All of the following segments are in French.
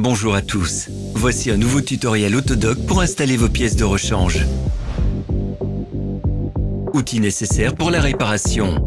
Bonjour à tous, voici un nouveau tutoriel autodoc pour installer vos pièces de rechange. Outils nécessaires pour la réparation.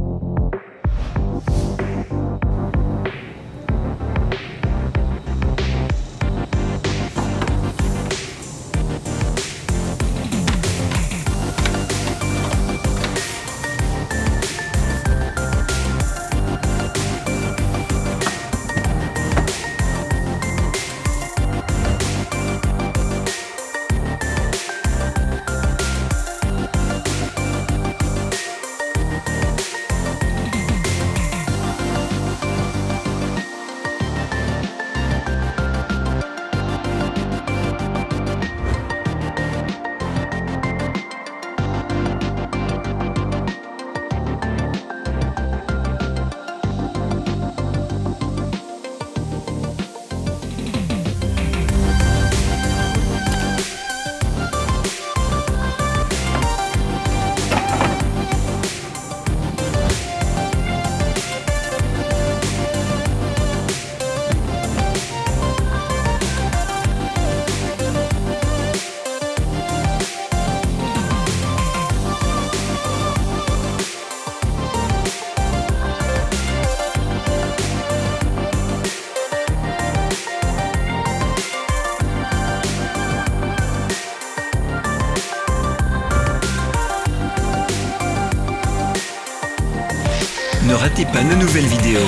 Ne ratez pas nos nouvelles vidéos.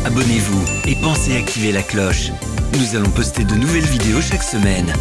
Abonnez-vous et pensez à activer la cloche. Nous allons poster de nouvelles vidéos chaque semaine.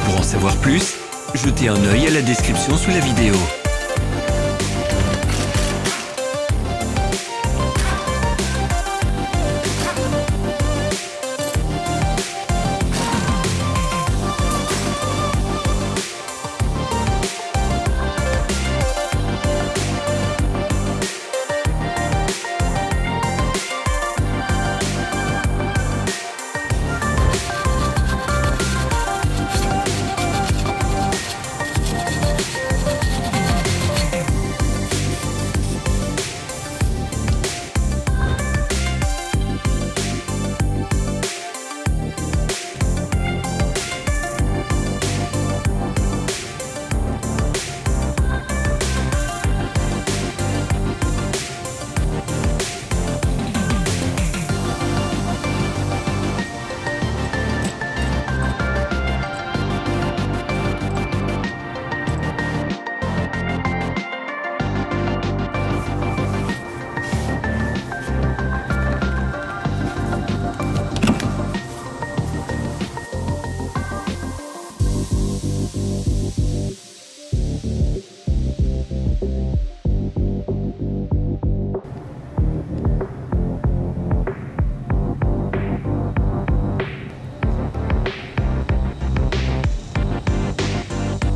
Pour en savoir plus, jetez un œil à la description sous la vidéo.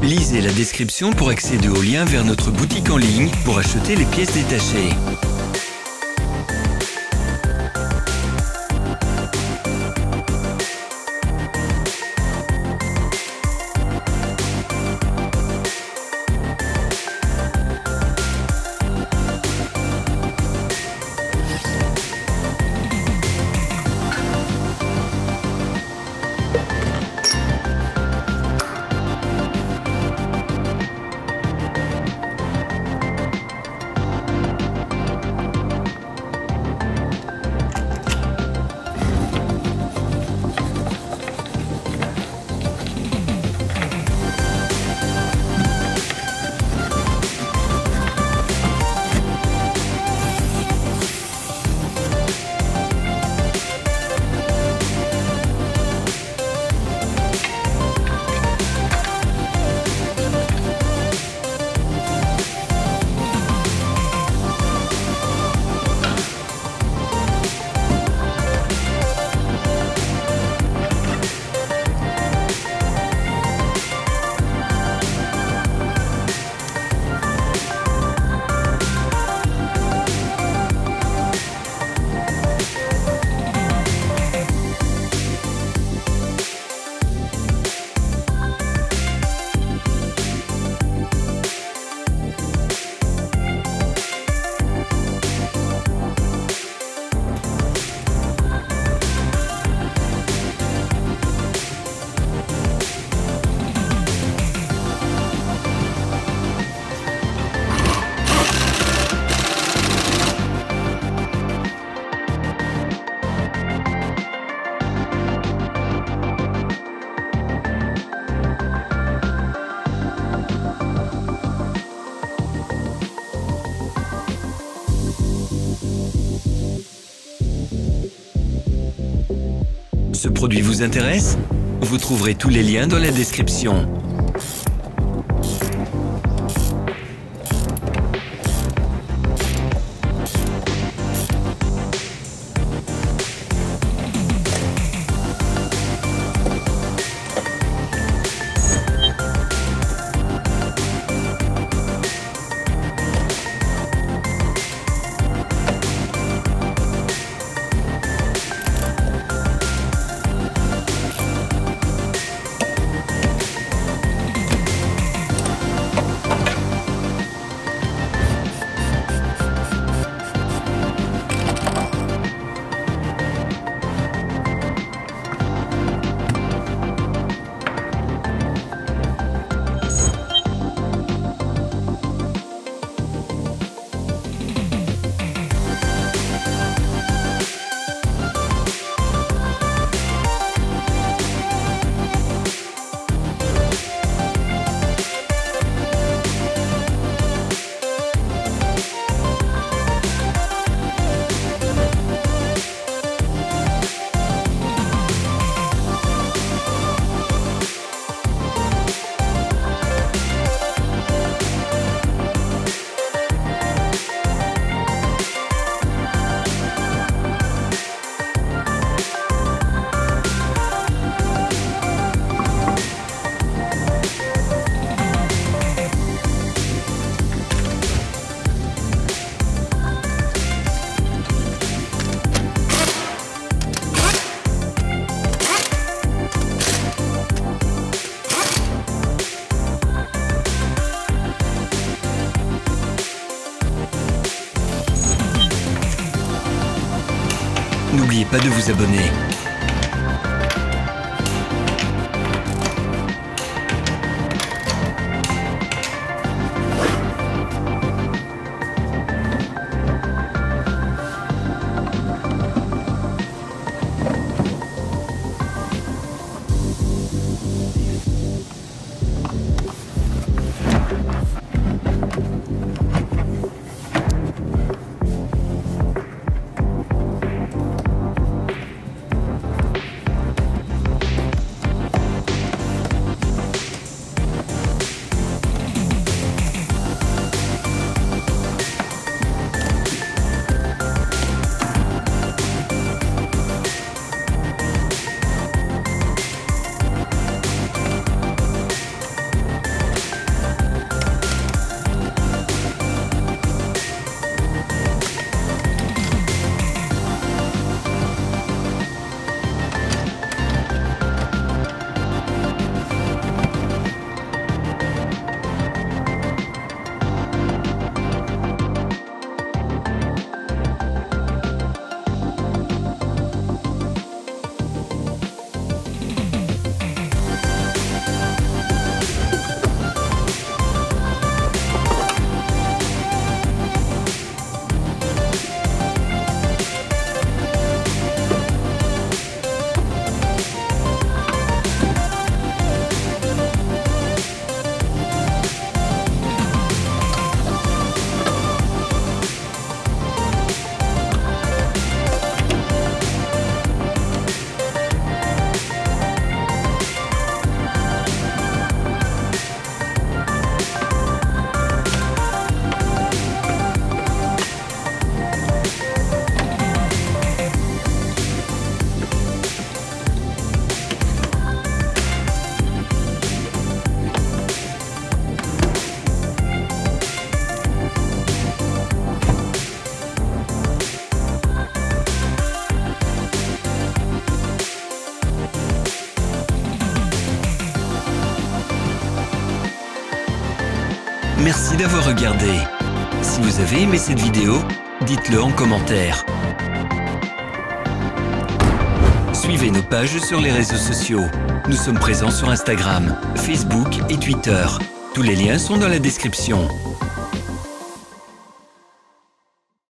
Lisez la description pour accéder au lien vers notre boutique en ligne pour acheter les pièces détachées. Ce produit vous intéresse? Vous trouverez tous les liens dans la description. N'oubliez pas de vous abonner. Merci d'avoir regardé. Si vous avez aimé cette vidéo, dites-le en commentaire. Suivez nos pages sur les réseaux sociaux. Nous sommes présents sur Instagram, Facebook et Twitter. Tous les liens sont dans la description.